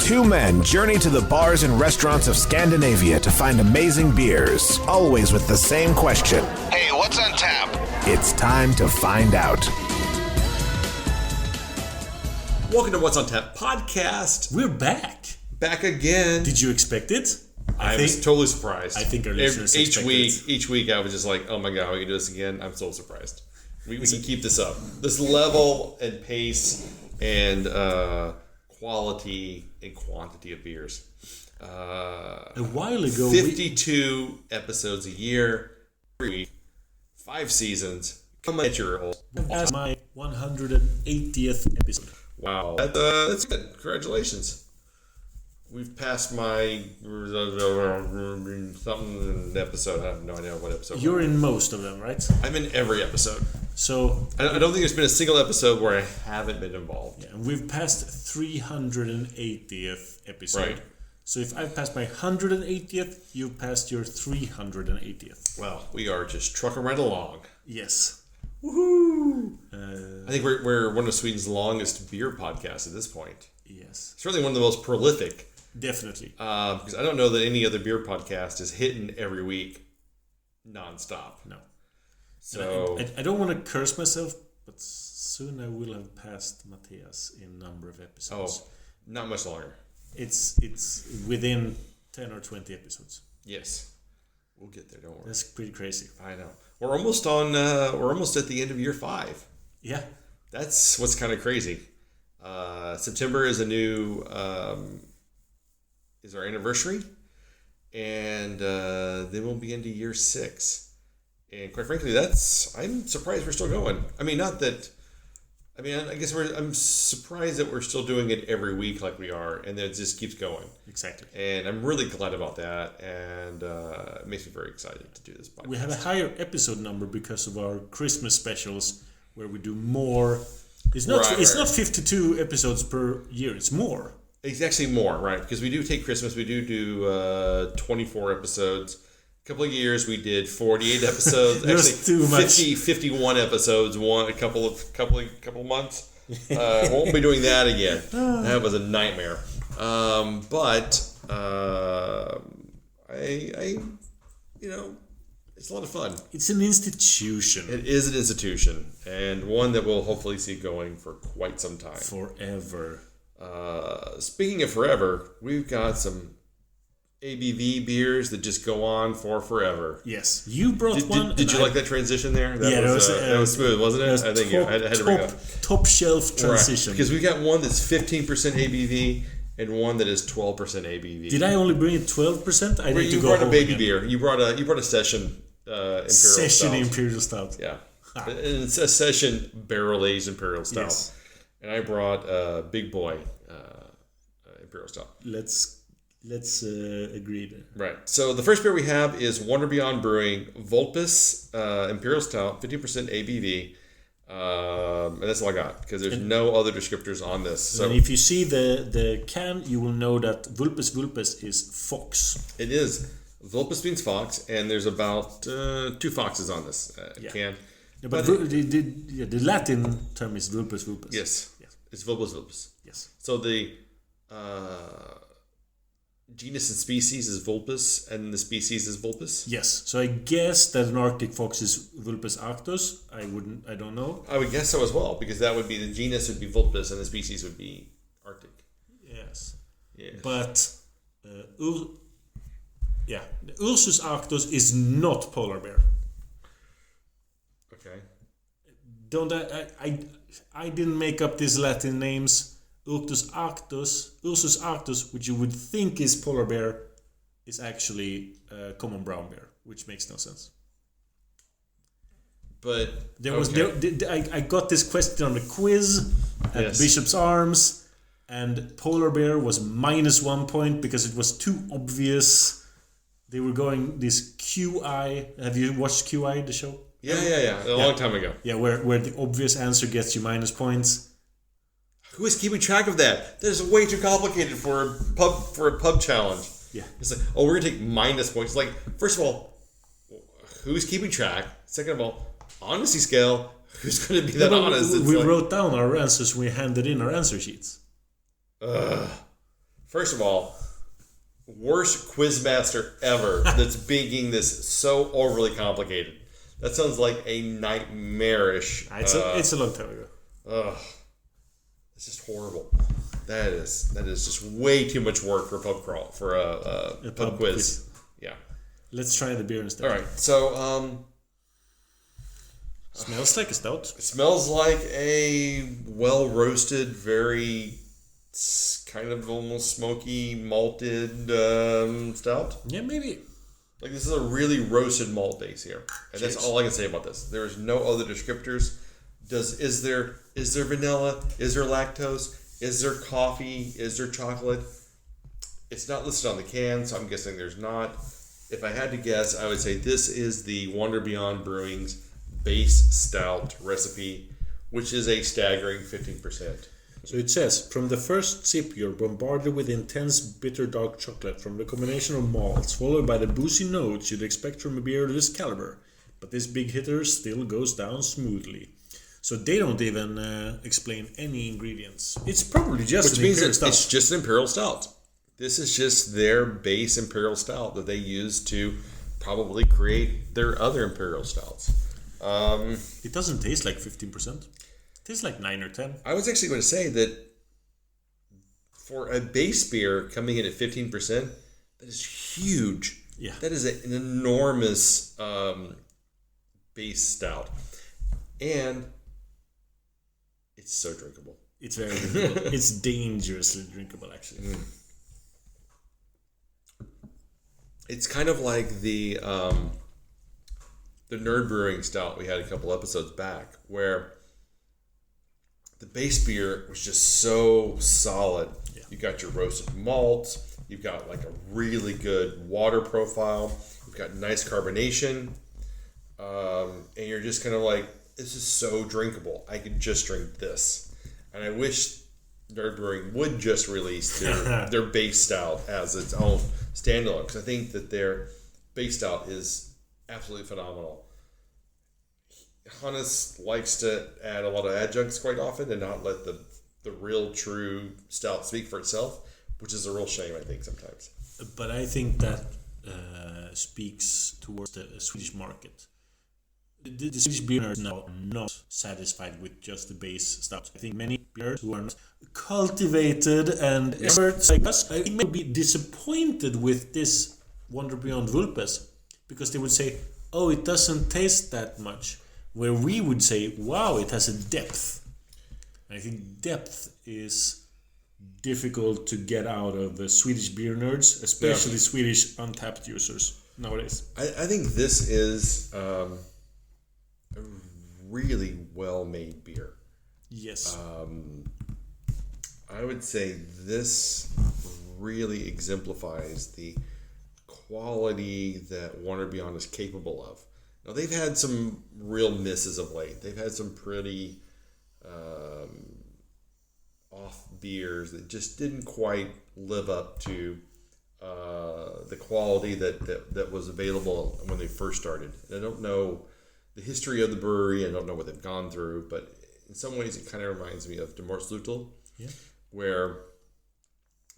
Two men journey to the bars and restaurants of Scandinavia to find amazing beers, always with the same question. Hey, what's on tap? It's time to find out. Welcome to What's on Tap podcast. We're back. Back again. Did you expect it? I was totally surprised. I think our listeners each week I was just like, oh my god, we can do this again. I'm so surprised. We can keep this up. This level and pace and quality and quantity of beers. A while ago, 52 episodes a year, every week, 5 seasons. Come at your old. That's my 180th episode. Wow, that's good. Congratulations. We've passed my something episode. I have no idea what episode. You're in most of them, right? I'm in every episode. So I don't think there's been a single episode where I haven't been involved. Yeah, we've passed 380th episode. Right. So if I've passed my 180th, you've passed your 380th. Well, we are just trucking right along. Yes. Woohoo! I think we're one of Sweden's longest beer podcasts at this point. Yes. Certainly one of the most prolific. Definitely. Because I don't know that any other beer podcast is hitting every week nonstop. No. So I don't want to curse myself, but soon I will have passed Matthias in number of episodes. Oh, not much longer. It's within 10 or 20 episodes. Yes. We'll get there, don't worry. That's pretty crazy. I know. We're almost at the end of year 5. Yeah. That's what's kind of crazy. September is is our anniversary, and then we'll be into year 6. And quite frankly, I'm surprised we're still going. I guess I'm surprised that we're still doing it every week like we are, and that it just keeps going. Exactly. And I'm really glad about that, and it makes me very excited to do this podcast. We have a higher episode number because of our Christmas specials, where we do more. It's not 52 episodes per year. It's more. It's actually more, right? Because we do take Christmas. We do 24 episodes. A couple of years we did 48 episodes. Actually, too much. 51 episodes. A couple of months. Won't be doing that again. That was a nightmare. But it's a lot of fun. It's an institution. It is an institution, and one that we'll hopefully see going for quite some time. Forever. Speaking of forever, we've got some ABV beers that just go on for forever. Yes, you brought one. Did you like that transition there? That was smooth, wasn't it? I think I had to bring it up. Top shelf transition. Right. Because we got one that's 15% ABV and one that is 12% ABV. Did I only bring it 12%? I need to go. You brought a baby beer. You brought a session imperial stout. Imperial stout. Yeah, and it's a session barrel aged imperial stout. Yes. And I brought a big boy imperial stout. Let's agree there. Right. So the first beer we have is Wonder Beyond Brewing Vulpes Imperial Stout, 50% ABV. And that's all I got because there's no other descriptors on this. So and if you see the can, you will know that Vulpes is fox. It is. Vulpes means fox, and there's about 2 foxes on this can. Yeah, but the Latin term is Vulpes. Yes. It's Vulpes. Yes. So the genus and species is Vulpes, and the species is Vulpes. Yes. So I guess that an Arctic fox is Vulpes arctos. I don't know. I would guess so as well, because that would be the genus would be Vulpes, and the species would be Arctic. Yes. But the Ursus arctos is not polar bear. Okay. I didn't make up these Latin names. Ursus arctos, which you would think is polar bear, is actually common brown bear, which makes no sense. But I got this question on the quiz at Bishop's Arms, and polar bear was -1 point because it was too obvious. They were going this QI. Have you watched QI, the show? Yeah. A long time ago. Yeah, where the obvious answer gets you minus points. Who is keeping track of that? That is way too complicated for a pub challenge. Yeah. It's like, oh, we're gonna take minus points. Like, first of all, who's keeping track? Second of all, honesty scale. Who's gonna be that honest? We wrote down our answers. We handed in our answer sheets. First of all, worst quizmaster ever that's making this so overly complicated. That sounds like a nightmarish... It's a long time ago. It's just horrible. That is just way too much work for a pub crawl, for a pub quiz. Yeah. Let's try the beer instead. All right. So, smells like a stout. It smells like a well-roasted, very kind of almost smoky, malted stout. Yeah, maybe. Like, this is a really roasted malt base here. And that's all I can say about this. There's no other descriptors. Is there vanilla? Is there lactose? Is there coffee? Is there chocolate? It's not listed on the can, so I'm guessing there's not. If I had to guess, I would say this is the Wonder Beyond Brewing's base stout recipe, which is a staggering 15%. So it says, from the first sip, you're bombarded with intense, bitter dark chocolate from the combination of malts, followed by the boozy notes you'd expect from a beer of this caliber. But this big hitter still goes down smoothly. So they don't even explain any ingredients. It's probably just an imperial stout. It's just an imperial stout. This is just their base imperial stout that they use to probably create their other imperial stouts. It doesn't taste like 15%. It tastes like 9 or 10. I was actually going to say that for a base beer coming in at 15%, that is huge. Yeah. That is an enormous base stout. And it's so drinkable. It's very drinkable. It's dangerously drinkable, actually. Mm. It's kind of like the Nerd Brewing stout we had a couple episodes back, where the base beer was just so solid. Yeah. You got your roasted malt, you've got like a really good water profile, you've got nice carbonation, and you're just kind of like, this is so drinkable. I could just drink this. And I wish Nerd Brewing would just release their base stout as its own standalone, because I think that their base stout is absolutely phenomenal. Hannes likes to add a lot of adjuncts quite often and not let the real true stout speak for itself, which is a real shame, I think, sometimes. But I think that speaks towards the Swedish market. The Swedish beers now are not satisfied with just the base stout. I think many beers who are not cultivated and experts like us may be disappointed with this Wonder Beyond Vulpes, because they would say, oh, it doesn't taste that much. Where we would say, wow, it has a depth. And I think depth is difficult to get out of the Swedish beer nerds, especially Swedish untapped users nowadays. I think this is a really well-made beer. Yes. I would say this really exemplifies the quality that Wonder Beyond is capable of. Now, they've had some real misses of late. They've had some pretty off beers that just didn't quite live up to the quality that was available when they first started. And I don't know the history of the brewery. I don't know what they've gone through, but in some ways it kind of reminds me of Demorslutl, where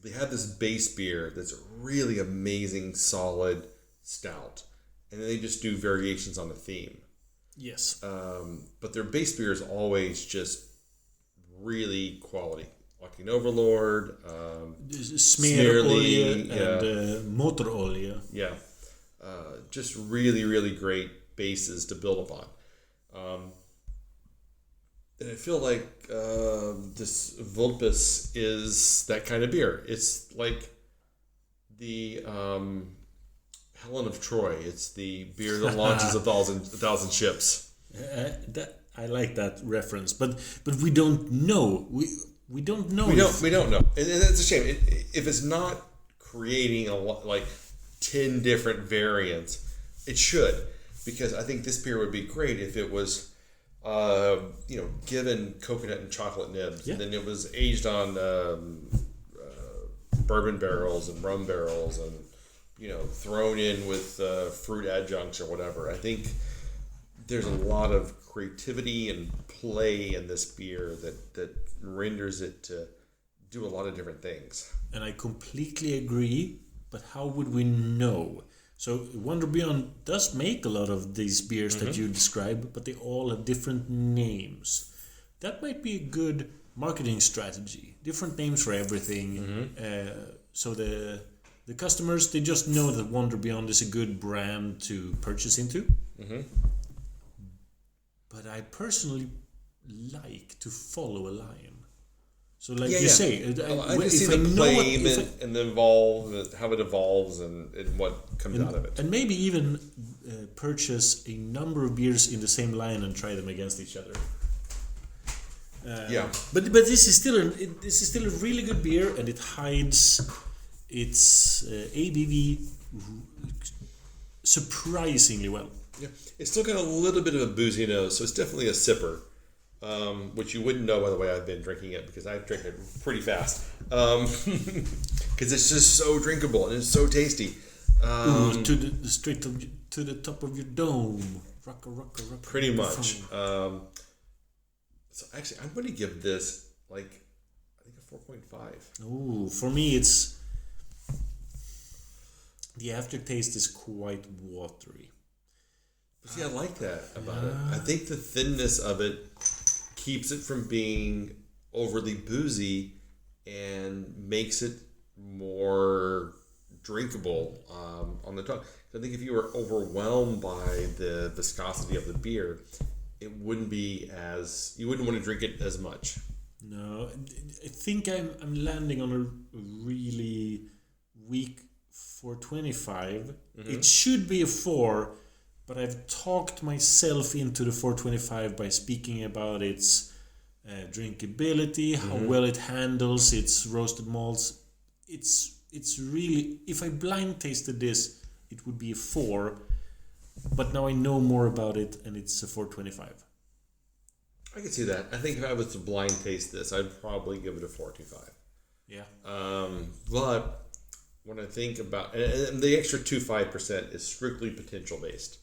they have this base beer that's a really amazing, solid stout. And then they just do variations on the theme. Yes. But their base beer is always just really quality. Walking Overlord, Smearolje and Motorolje. Yeah. Just really, really great bases to build upon. And I feel like this Vulpes is that kind of beer. It's like the Helen of Troy. It's the beer that launches a thousand ships. I like that reference, but we don't know. We don't know. We don't know, and that's a shame. If it's not creating a lot, like 10 different variants, it should, because I think this beer would be great if it was, given coconut and chocolate nibs, and then it was aged on bourbon barrels and rum barrels, and thrown in with fruit adjuncts or whatever. I think there's a lot of creativity and play in this beer that renders it to do a lot of different things. And I completely agree, but how would we know? So Wonder Beyond does make a lot of these beers that you describe, but they all have different names. That might be a good marketing strategy. Different names for everything. So the customers, they just know that Wonder Beyond is a good brand to purchase into. But I personally like to follow a line. So like you say, I can see the claim and how it evolves and what comes out of it. And maybe even purchase a number of beers in the same line and try them against each other. But this is still a really good beer, and it hides its ABV surprisingly well. Yeah, it's still got a little bit of a boozy nose, so it's definitely a sipper. Which you wouldn't know by the way I've been drinking it, because I drink it pretty fast. Because it's just so drinkable and it's so tasty. To the top of your dome. Rocka. Pretty much. So actually, I'm going to give this I think a 4.5. Oh, for me it's the aftertaste is quite watery. But see, I like that about it. I think the thinness of it keeps it from being overly boozy and makes it more drinkable on the tongue. I think if you were overwhelmed by the viscosity of the beer, it wouldn't be you wouldn't want to drink it as much. No, I think I'm landing on a really weak 4.25. It should be a 4. But I've talked myself into the 4.25 by speaking about its drinkability, how well it handles its roasted malts. It's really, if I blind tasted this, it would be a 4. But now I know more about it, and it's a 4.25. I can see that. I think if I was to blind taste this, I'd probably give it a 4.25. Yeah. But when I think about, and the extra 2.5% is strictly potential based.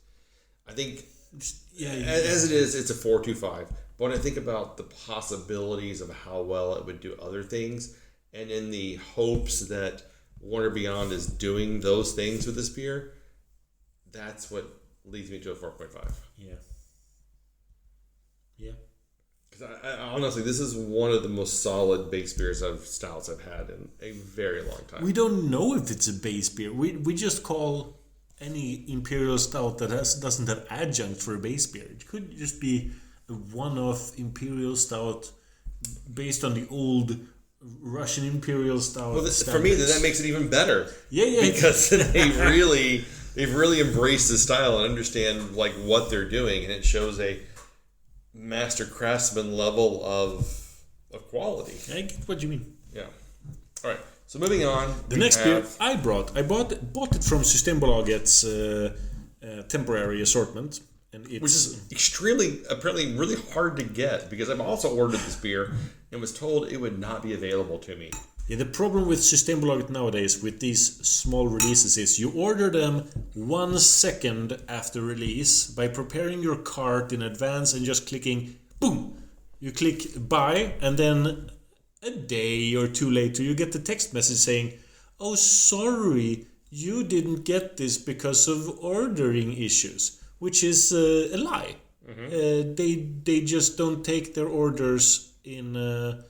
I think, as it is, it's a 4.25. But when I think about the possibilities of how well it would do other things, and in the hopes that Wonder Beyond is doing those things with this beer, that's what leads me to a 4.5. Yeah. Because I honestly, this is one of the most solid base beers stouts I've had in a very long time. We don't know if it's a base beer. We just call any imperial stout that doesn't have adjunct for a base beer. It could just be a one-off imperial stout based on the old Russian imperial stout. Well, for me, that makes it even better. Yeah. Because they've really embraced the style and understand what they're doing, and it shows a master craftsman level of quality. I get what you mean. Yeah. All right. So moving on. The next beer I bought it from Systembolagets temporary assortment, and which is apparently really hard to get, because I've also ordered this beer and was told it would not be available to me. Yeah, the problem with Systembolaget nowadays with these small releases is you order them 1 second after release by preparing your cart in advance and just clicking boom. You click buy, and then a day or two later you get the text message saying, "Oh, sorry, you didn't get this because of ordering issues," which is a lie. They just don't take their orders in the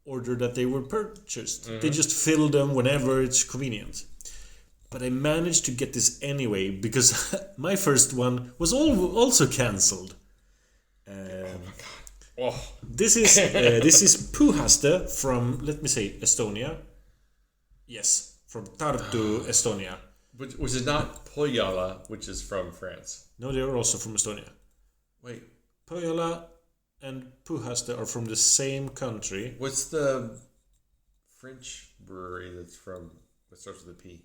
order that they were purchased. They just fill them whenever it's convenient. But I managed to get this anyway because my first one was also cancelled. Oh my god! Oh. This is Puhaste from, let me say, Estonia. Yes, from Tartu, Estonia. Which is not Pohjola, which is from France. No, they're also from Estonia. Wait. Pohjola and Puhaste are from the same country. What's the French brewery that starts with a P?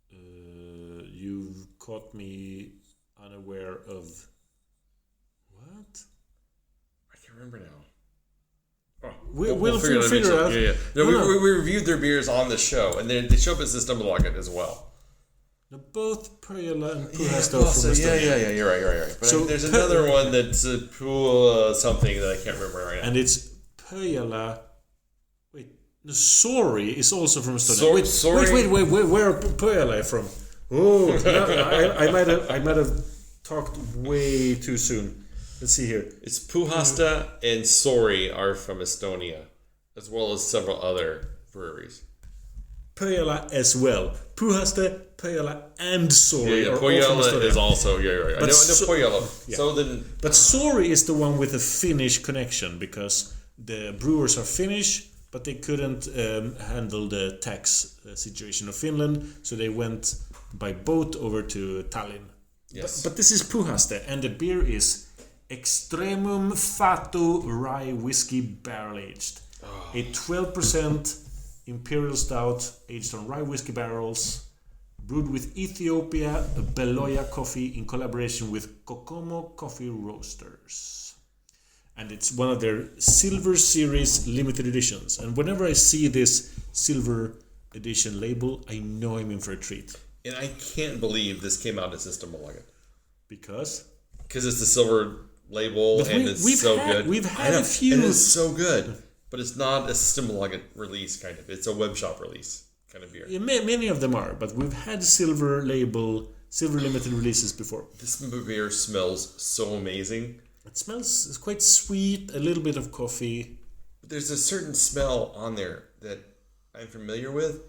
You've caught me unaware of... What? I can't remember now. Oh, we'll figure it out. Yeah. No, we reviewed their beers on the show, and they show up as Systembolaget as well. No, both Pohjola and Puhaste are from Estonia. Yeah, you're right. But there's another one that's something that I can't remember right now. And it's Pohjola Wait, no, Sorry is also from Estonia. Wait, where are Pöjala from? Oh, I might have talked way too soon. Let's see here. It's Puhaste and Sori are from Estonia, as well as several other breweries. Pöjala as well. Puhaste, Pöjala, and Sori are all from Pöjala Estonia. is also, right. I know Pöjala. Yeah. So then... But Sori is the one with a Finnish connection, because the brewers are Finnish, but they couldn't handle the tax situation of Finland, so they went by boat over to Tallinn. Yes. But this is Puhaste, and the beer is Extremum Fato rye whiskey barrel aged. A 12% imperial stout aged on rye whiskey barrels, brewed with Ethiopia Beloya coffee in collaboration with Kokomo Coffee Roasters. And it's one of their Silver Series limited editions. And whenever I see this Silver Edition label, I know I'm in for a treat. And I can't believe this came out as System Malaga. Because it's the silver label, but and it's so good. We've had a few. And it's so good. But it's not a System Malaga release, kind of. It's a web shop release kind of beer. Yeah, many of them are, but we've had silver limited releases before. This beer smells so amazing. It smells, it's quite sweet, a little bit of coffee. But there's a certain smell on there that I'm familiar with.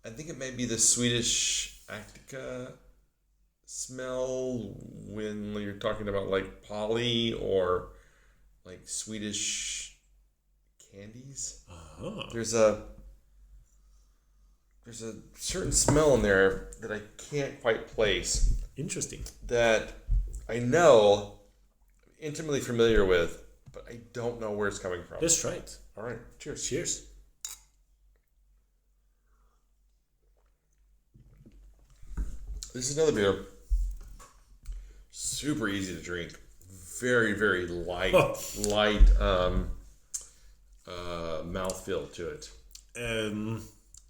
I think it may be the Swedish Actica smell when you're talking about like Polly or like Swedish candies. Uh-huh. There's a certain smell in there that I can't quite place. Interesting. That I know, intimately familiar with, but I don't know where it's coming from. Let's try it. All right, cheers. Cheers. This is another beer. Super easy to drink. Very, very light mouthfeel to it.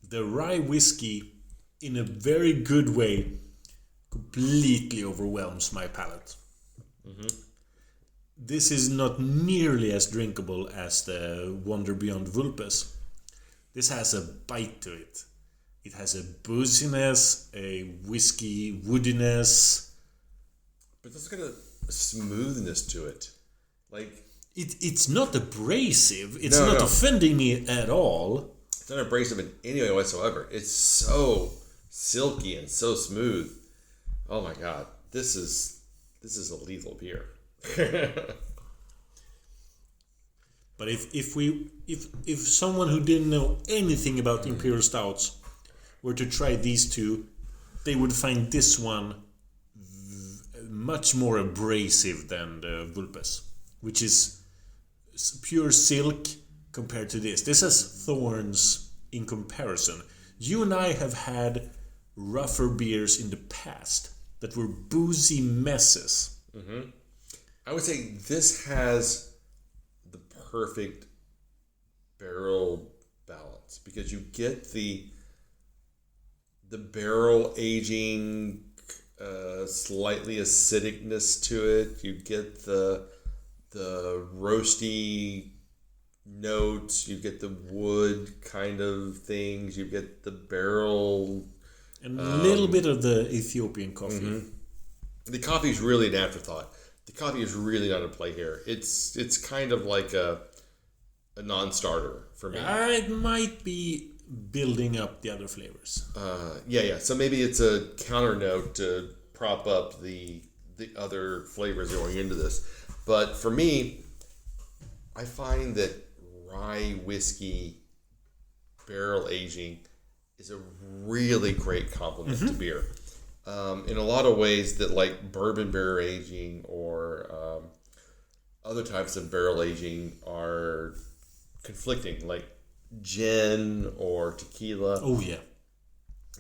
The rye whiskey, in a very good way, completely overwhelms my palate. Mm-hmm. This is not nearly as drinkable as the Wonder Beyond Vulpes. This has a bite to it. It has a booziness, a whiskey woodiness. But it's got a smoothness to it. Like it's not abrasive. It's not offending me at all. It's not abrasive in any way whatsoever. It's so silky and so smooth. Oh my god. This is a lethal beer. But if someone who didn't know anything about imperial stouts were to try these two, they would find this one much more abrasive than the Vulpes, which is pure silk compared to this. This has thorns in comparison. You and I have had rougher beers in the past that were boozy messes. Mm-hmm. I would say this has the perfect barrel balance because you get the barrel aging, slightly acidicness to it. You get the roasty notes. You get the wood kind of things. You get the barrel, and a little bit of the Ethiopian coffee. Mm-hmm. The coffee is really an afterthought. The coffee is really not in play here. It's kind of like a non-starter for me. It might be building up the other flavors. Yeah. So maybe it's a counter note to prop up the other flavors going into this. But for me, I find that rye whiskey barrel aging is a really great complement to beer. In a lot of ways that like bourbon barrel aging or other types of barrel aging are conflicting, like gin or tequila. Oh yeah.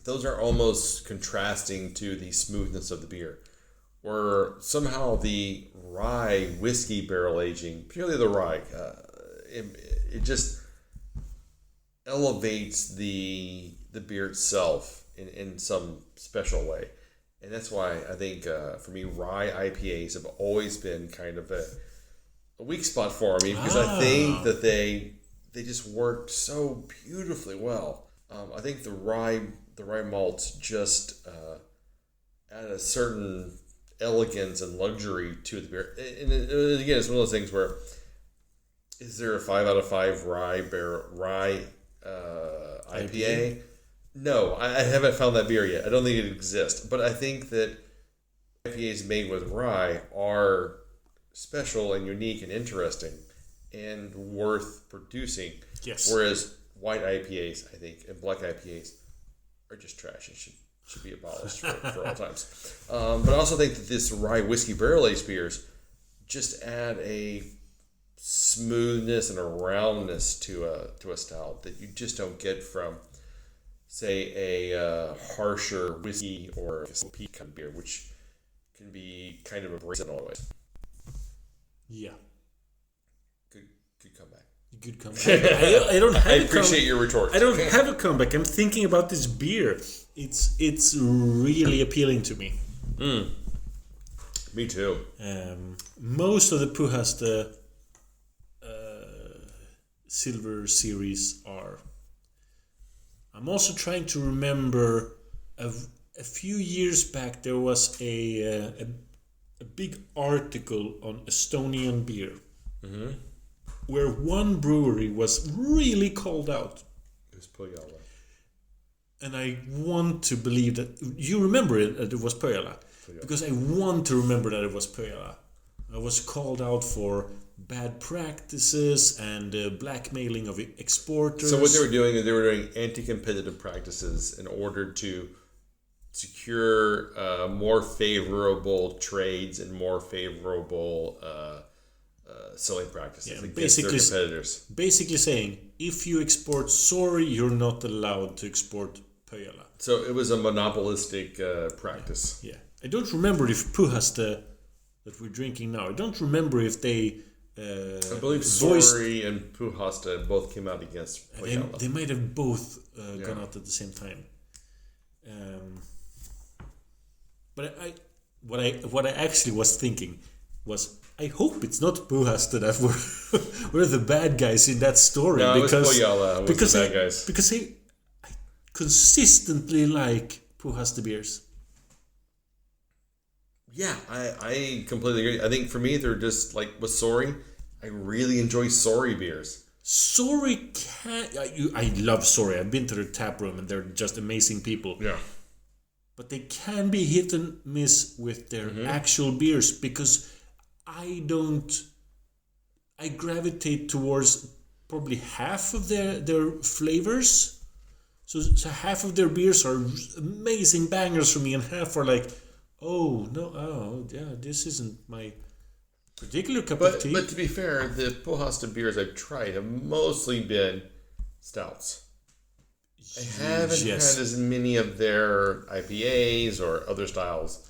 Those are almost contrasting to the smoothness of the beer. Where somehow the rye whiskey barrel aging, purely the rye, it just elevates the beer itself in some special way. And that's why I think, for me, rye IPAs have always been kind of a weak spot for me because I think that they just worked so beautifully well. I think the rye malts just add a certain elegance and luxury to the beer. And again, it's one of those things where, is there a 5 out of 5 rye IPA? No, I haven't found that beer yet. I don't think it exists. But I think that IPAs made with rye are special and unique and interesting and worth producing. Yes. Whereas white IPAs, I think, and black IPAs are just trash and should be abolished for all times. But I also think that this rye whiskey barrel aged beers just add a smoothness and a roundness to a stout that you just don't get from, say, a harsher whiskey or a peat kind of beer, which can be kind of abrasive in all ways. Yeah. Good comeback. Good comeback. I don't have I appreciate your retort. I don't have a comeback. I'm thinking about this beer. It's really appealing to me. Me too. Most of the Puhaste Silver series are. I'm also trying to remember a few years back there was a big article on Estonian beer, where one brewery was really called out. It was Pojala. And I want to believe that you remember it that it was Pojala, because I want to remember that it was Pojala. I was called out for bad practices and blackmailing of exporters. So what they were doing is they were doing anti-competitive practices in order to secure more favorable trades and more favorable selling practices against their competitors. Basically saying, if you export Sorry, you're not allowed to export Pojala. So it was a monopolistic practice. Yeah. I don't remember if Puhaste that we're drinking now, I don't remember if they I believe Sorry and Puhaste both came out against Pojala. They might have both gone out at the same time. But what I actually was thinking was, I hope it's not Puhaste that were the bad guys in that story. No, because, it was Pojala. It was the bad guys. Because I consistently like Puhaste beers. Yeah, I completely agree. I think for me, they're just like with Sorry, I really enjoy Sorry beers. Sorry I love Sorry. I've been to their tap room and they're just amazing people. Yeah. But they can be hit and miss with their actual beers, because I gravitate towards probably half of their flavors. So half of their beers are amazing bangers for me, and half are like, this isn't my particular cup of tea. But to be fair, the Puhaste beers I've tried have mostly been stouts. I haven't had as many of their IPAs or other styles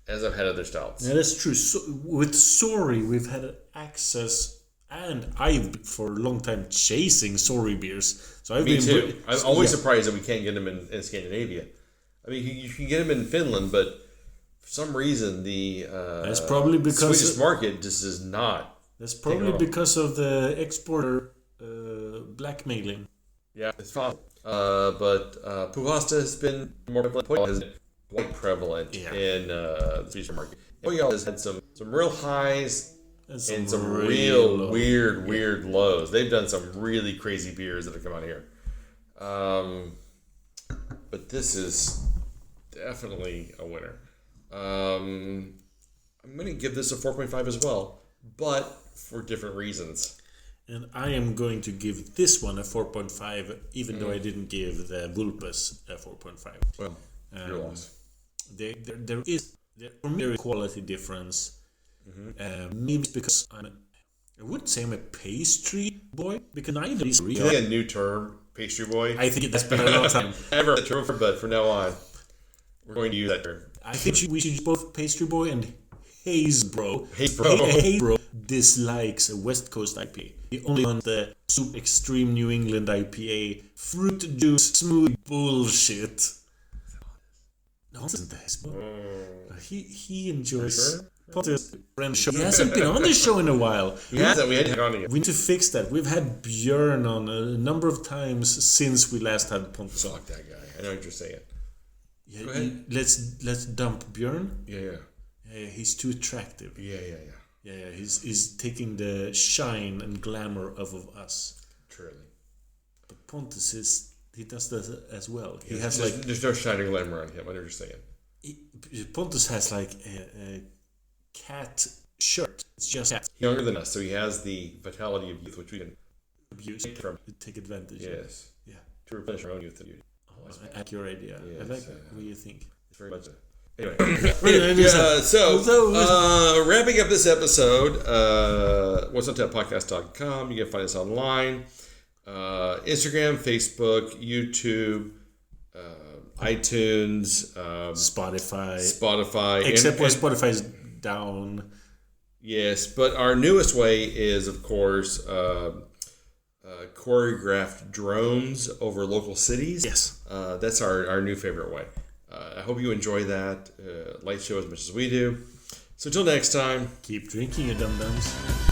as I've had other stouts. Yeah, that's true. So, with Sorry, we've had access, and I've for a long time chasing Sorry beers. So Me too. I'm always surprised that we can't get them in Scandinavia. I mean, you can get them in Finland, but for some reason the that's probably because Swedish market just is not. That's probably because of the exporter blackmailing. Yeah, it's fine. But Puhaste has been more prevalent, has been quite prevalent in the Swedish market. Pojala has had some real highs and some real weird lows. They've done some really crazy beers that have come out here. But this is definitely a winner. I'm going to give this a 4.5 as well, but for different reasons. And I am going to give this one a 4.5, even though I didn't give the Vulpes a 4.5. Well, your loss. There is a quality difference. Maybe it's because I wouldn't say I'm a pastry boy, because neither of these really a new term, pastry boy. I think that's been a long time. Ever the term, but from now on, we're going to use that term. I think we should use both pastry boy and haze bro. Haze bro dislikes a West Coast IPA. He only wants the super extreme New England IPA, fruit juice, smooth bullshit. No, it isn't that. He enjoys. Sure? Pontus, friend show. He hasn't been on the show in a while. Yeah, we had to on again. We need to fix that. We've had Björn on a number of times since we last had Pontus. Fuck that guy. I know what you're saying. Yeah, let's dump Björn. Yeah. Yeah, he's too attractive. Yeah. Yeah, he's taking the shine and glamour of us. Truly. But Pontus he does that as well. He Yeah, has there's no shining glamour on him. I know what you're saying. Pontus has like a cat shirt. It's just cat. Younger than us, so he has the vitality of youth, which we can Abuse from take advantage. Yes. Yeah. To replenish our own youth and beauty. I like your idea. Yes, I like that. What do you think? It's very much. Anyway, wrapping up this episode, what's on tappodcast.com. You can find us online, Instagram, Facebook, YouTube, iTunes, Spotify. Except when Spotify's down. Yes, but our newest way is, of course, choreographed drones over local cities. Yes. That's our new favorite way. I hope you enjoy that light show as much as we do. So until next time, keep drinking, you dum-dums.